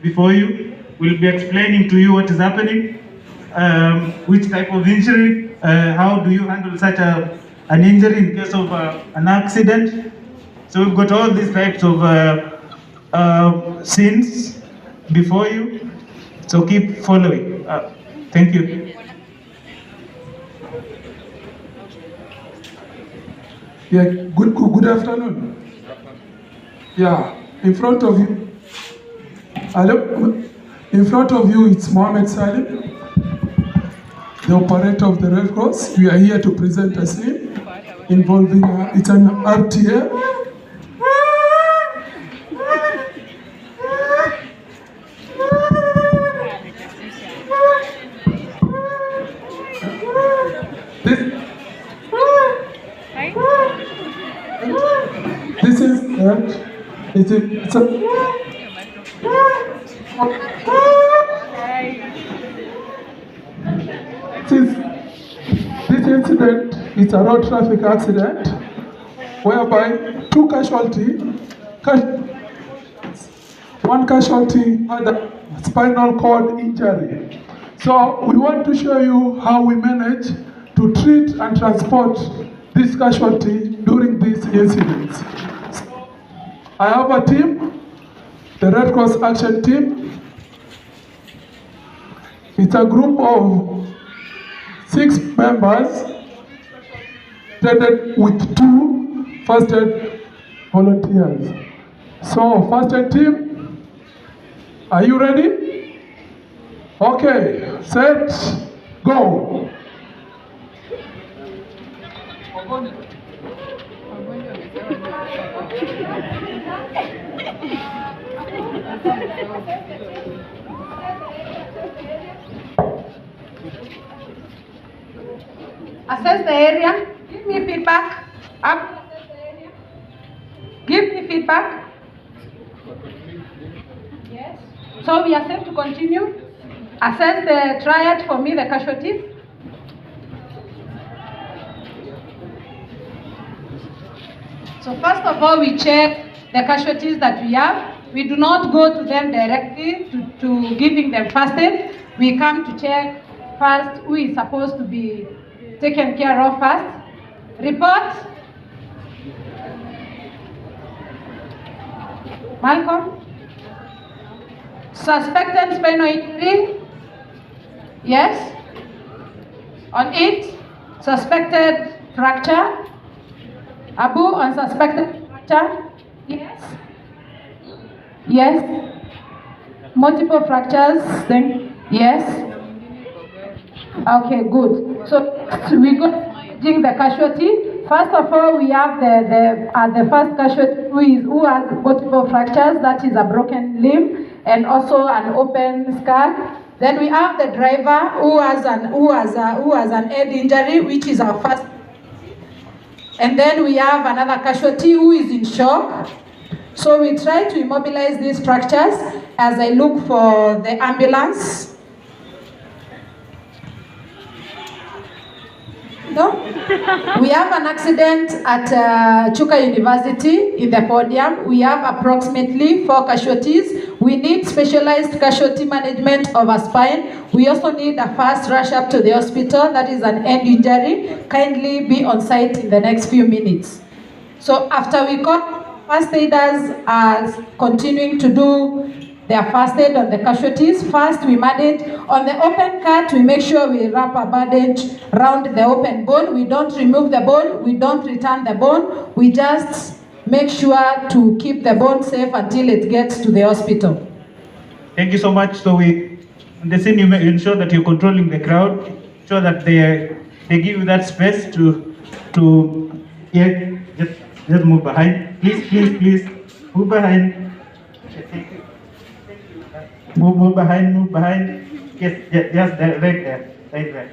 before you will be explaining to you what is happening, which type of injury, how do you handle such an injury in case of an accident. So we've got all these types of scenes before you. So keep following. Thank you. Yeah, good afternoon. Yeah, in front of you. Hello? In front of you, it's Mohammed Salim, the operator of the Red Cross. We are here to present a scene involving it's an RTA. This is it's a This incident is a road traffic accident whereby two casualties, one casualty had a spinal cord injury. So we want to show you how we manage to treat and transport this casualty during these incidents. So I have a team, the Red Cross Action Team. It's a group of 6 members treated with 2 first aid volunteers. So first aid team, are you ready? Okay, set, go. Assess the area. Give me feedback. Up. Give me feedback. Yes. So we are safe to continue. Assess the triad for me, the casualties. So first of all, we check the casualties that we have. We do not go to them directly to giving them first aid. We come to check first who is supposed to be taken care of first. Report. Malcolm. Suspected spinal injury. Yes. On it, suspected fracture. Abu, on suspected fracture. Yes. Yes. Multiple fractures. Then yes. Okay, good. So we go to the casualty. First of all, we have the first casualty who has multiple fractures. That is a broken limb and also an open skull. Then we have the driver who has an head injury, which is our first. And then we have another casualty who is in shock. So we try to immobilize these fractures as I look for the ambulance. No? We have an accident at Chuka University in the podium. We have approximately 4 casualties. We need specialized casualty management of a spine. We also need a fast rush up to the hospital. That is an head injury. Kindly be on site in the next few minutes. So after we got first aiders are continuing to do their first aid on the casualties. First, we manage on the open cut. We make sure we wrap a bandage around the open bone. We don't remove the bone. We don't return the bone. We just make sure to keep the bone safe until it gets to the hospital. Thank you so much. So in the scene, you may ensure that you're controlling the crowd. Ensure that they give you that space to just move behind. Please move behind. Move behind. Yes, just right there.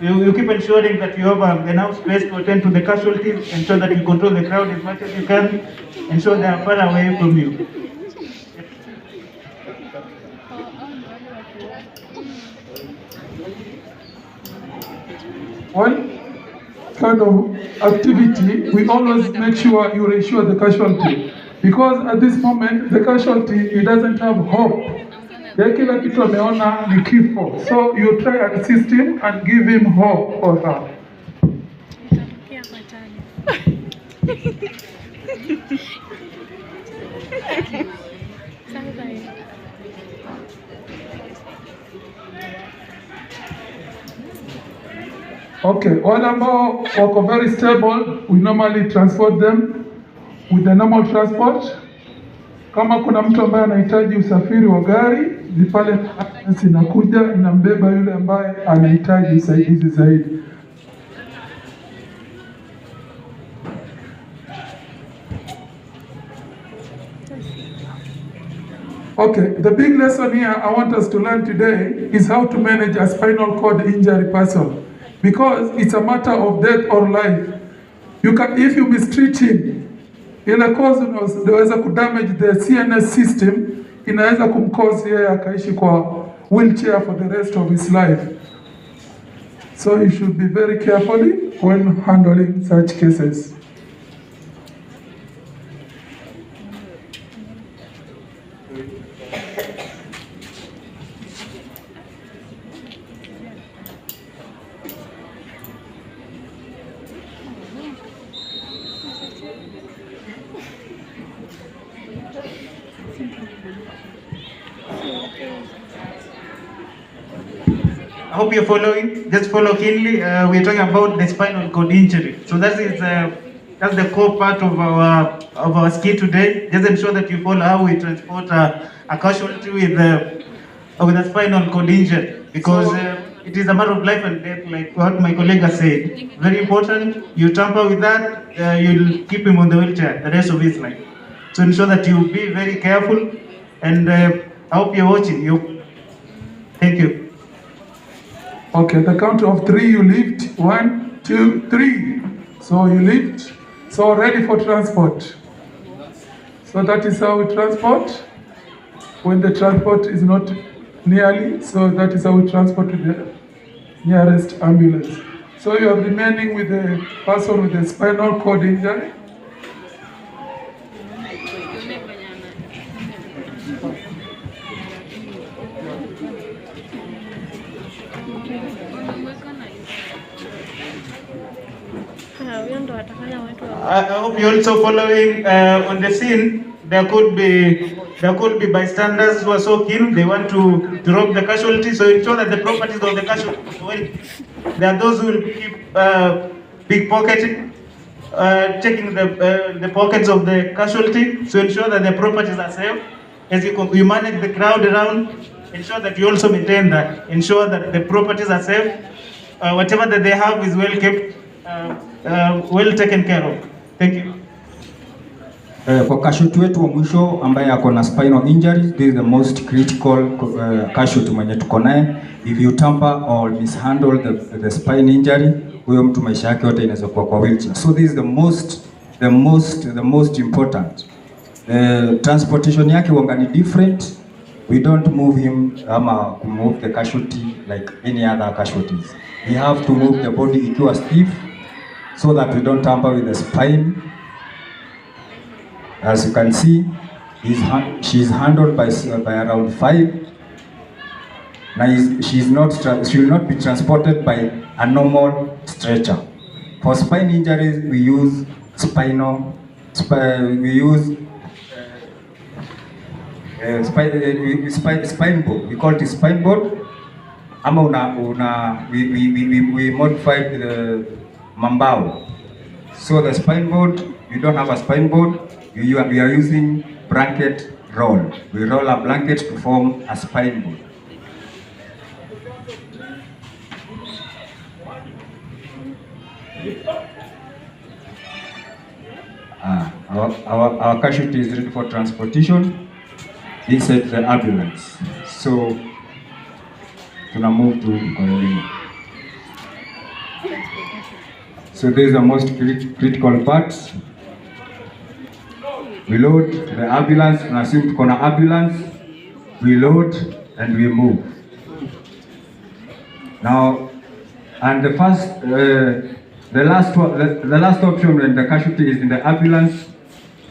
You keep ensuring that you have enough space to attend to the casualties. Ensure that you control the crowd as much as you can. Ensure they are far away from you. One kind of activity, we always make sure you reassure the casualty. Because at this moment, the casualty, he doesn't have hope. Kila kitu ameona ni kifo. So you try and assist him and give him hope or her. Okay, wale ambao wako very stable, we normally transport them with the normal transport. Kama kuna mtu ambaye anahitaji usafiri wa gari, ni pale inakuja inambeba yule ambaye anahitaji usaidizi zaidi. Okay, the big lesson here I want us to learn today is how to manage a spinal cord injury person, because it's a matter of death or life. If you mistreat him, ile cause inaweza kudamage the CNS system, inaweza kumcause yeye akaishi kwa wheelchair for the rest of his life. So you should be very carefully when handling such cases. I hope you're following. Just follow keenly. We're talking about the spinal cord injury. So that's the core part of our ski today. Just ensure that you follow how we transport a casualty with a spinal cord injury, because it is a matter of life and death, like what my colleague has said. Very important. You tamper with that, you'll keep him on the wheelchair the rest of his life. So ensure that you be very careful, and I hope you're watching. Thank you. Okay, the count of 3 you lift. 1, 2, 3. So you lift. So ready for transport. So that is how we transport. When the transport is not nearly, so that is how we transport to the nearest ambulance. So you are remaining with the person with the spinal cord injury. I hope you're also following on the scene. There could be bystanders who are so keen they want to rob the casualty. So ensure that the properties of the casualty, there are those who will keep pickpocketing, checking the pockets of the casualty. So ensure that the properties are safe. As you manage the crowd around, ensure that you also maintain that. Ensure that the properties are safe. Whatever that they have is well kept, well taken care of. Thank you. Kwa casualty wetu wa mwisho ambaye ako na spinal injury, this is the most critical casualty mwenye tuko naye. If you tamper or mishandle the spine injury, huyo mtu maisha yake yote inaweza kuwa kwa wheelchair. So this is the most important. Transportation yake wanga ni different. We don't move him ama move the casualty like any other casualties. We have to move the body ikiwa stiff, so that we don't tamper with the spine. As you can see, she's handled by around 5. Now she will not be transported by a normal stretcher. For spine injuries, we use spine board. We call it spine board. We modified the mambao. So the spine board, we don't have a spine board. We are using blanket roll. We roll a blanket to form a spine board. Our casualty is ready for transportation inside the ambulance. So, gonna move to Corolina. So this is the most critical part. We load the ambulance, and assume tuko na ambulance, we load and we move. Now, and the last option when the casualty is in the ambulance,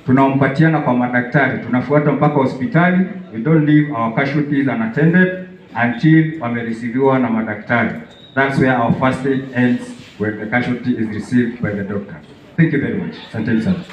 tunampatiana kwa madaktari, tunafuata mpaka hospitali. We don't leave our casualties unattended until wamereceiviwa na madaktari. That's where our first aid ends, when the casualty is received by the doctor. Thank you very much. Asante sana.